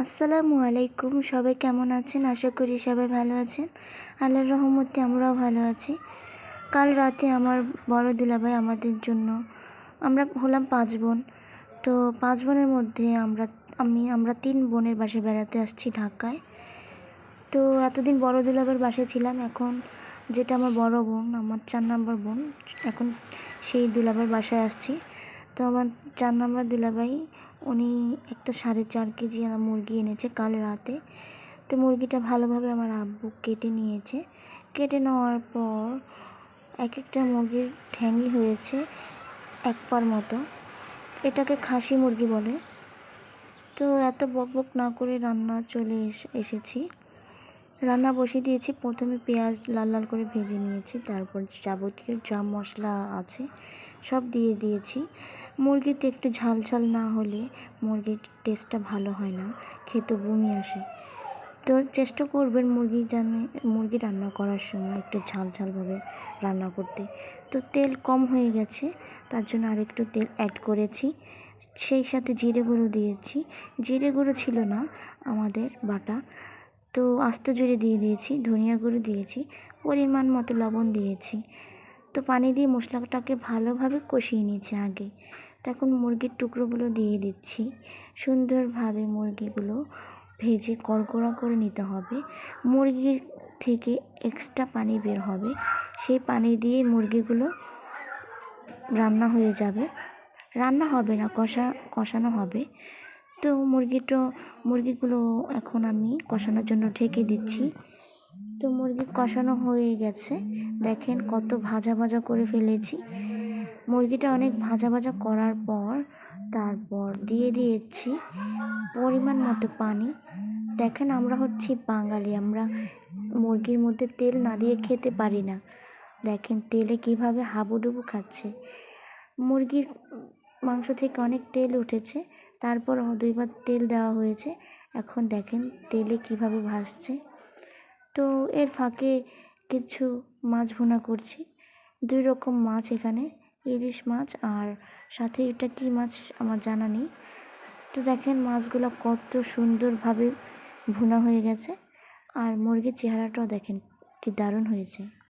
আসসালামু আলাইকুম। সবাই কেমন আছেন? আশা করি সবাই ভালো আছেন। আল্লাহর রহমতে আমরাও ভালো আছি। কাল রাতে আমার বড় দুলাভাই আমাদের জন্য, আমরা হলাম 5 বোন। তো 5 বোনের মধ্যে আমরা 3 বোনের বাসায় বেড়াতে আসছি ঢাকায়। তো এতদিন বড় দুলাভাইয়ের বাসায় ছিলাম। এখন যেটা আমার বড় বোন, আমার 4 নম্বর বোন, এখন সেই দুলাভাইয়ের বাসায় আসছি। তো আমার 4 নম্বর দুলাভাই উনি একটা 4.5 কেজি মুরগি এনেছে কাল রাতে। তো মুরগিটা ভালোভাবে আমার আব্বু কেটে নিয়েছে। কেটে নেওয়ার পর এক একটা মুরগির ঠ্যাঙই হয়েছে 1 পার মতো। এটাকে খাসি মুরগি বলে। তো এত বকবক না করে রান্না চলে এসেছি। রান্না বসিয়ে দিয়েছি। প্রথমে পেঁয়াজ লাল লাল করে ভেজে নিয়েছি, তারপর যাবতীয় যা মশলা আছে সব দিয়ে দিয়েছি। মুরগিতে একটু ঝাল ঝাল না হলে মুরগির টেস্টটা ভালো হয় না, খেতে বমি আসে। তো চেষ্টা করবেন মুরগি রান্না করার সময় একটু ঝাল ঝালভাবে রান্না করতে। তো তেল কম হয়ে গেছে, তার জন্য আরেকটু তেল অ্যাড করেছি। সেই সাথে জিরে গুঁড়ো দিয়েছি। জিরে গুঁড়ো ছিল না আমাদের বাটা, তো আস্ত জিরে দিয়ে দিয়েছি। ধনিয়া গুঁড়ো দিয়েছি, পরিমাণ মতো লবণ দিয়েছি। তো পানি দিয়ে মশলাটাকে ভালোভাবে কষিয়ে নিয়েছি আগে। তো এখন মুরগির টুকরোগুলো দিয়ে দিচ্ছি। সুন্দরভাবে মুরগিগুলো ভেজে কড়কড়া করে নিতে হবে। মুরগির থেকে এক্সট্রা পানি বের হবে, সেই পানি দিয়ে মুরগিগুলো রান্না হয়ে যাবে। রান্না হবে না, কষানো হবে। তো মুরগিগুলো এখন আমি কষানোর জন্য ঢেকে দিচ্ছি। তো মুরগি কষানো হয়ে গেছে, দেখেন কত ভাজা ভাজা করে ফেলেছি। মুরগিটা অনেক ভাজা ভাজা করার পর তারপর দিয়ে দিয়েছি পরিমাণ মতো পানি। দেখেন আমরা হচ্ছি বাঙালি, আমরা মুরগির মধ্যে তেল না দিয়ে খেতে পারি না। দেখেন তেলে কিভাবে হাবুডুবু খাচ্ছে। মুরগির মাংস থেকে অনেক তেল উঠেছে, তারপর 2বার তেল দেওয়া হয়েছে। এখন দেখেন তেলে কিভাবে ভাসছে। তো এর ফাঁকে কিছু মাছ ভুনা করছি। 2 রকম মাছ এখানে, ইলিশ মাছ আর সাথে এটা কী মাছ আমার জানা নেই। তো দেখেন মাছগুলো কত সুন্দরভাবে ভুনা হয়ে গেছে, আর মুরগির চেহারাটাও দেখেন কি দারুণ হয়েছে।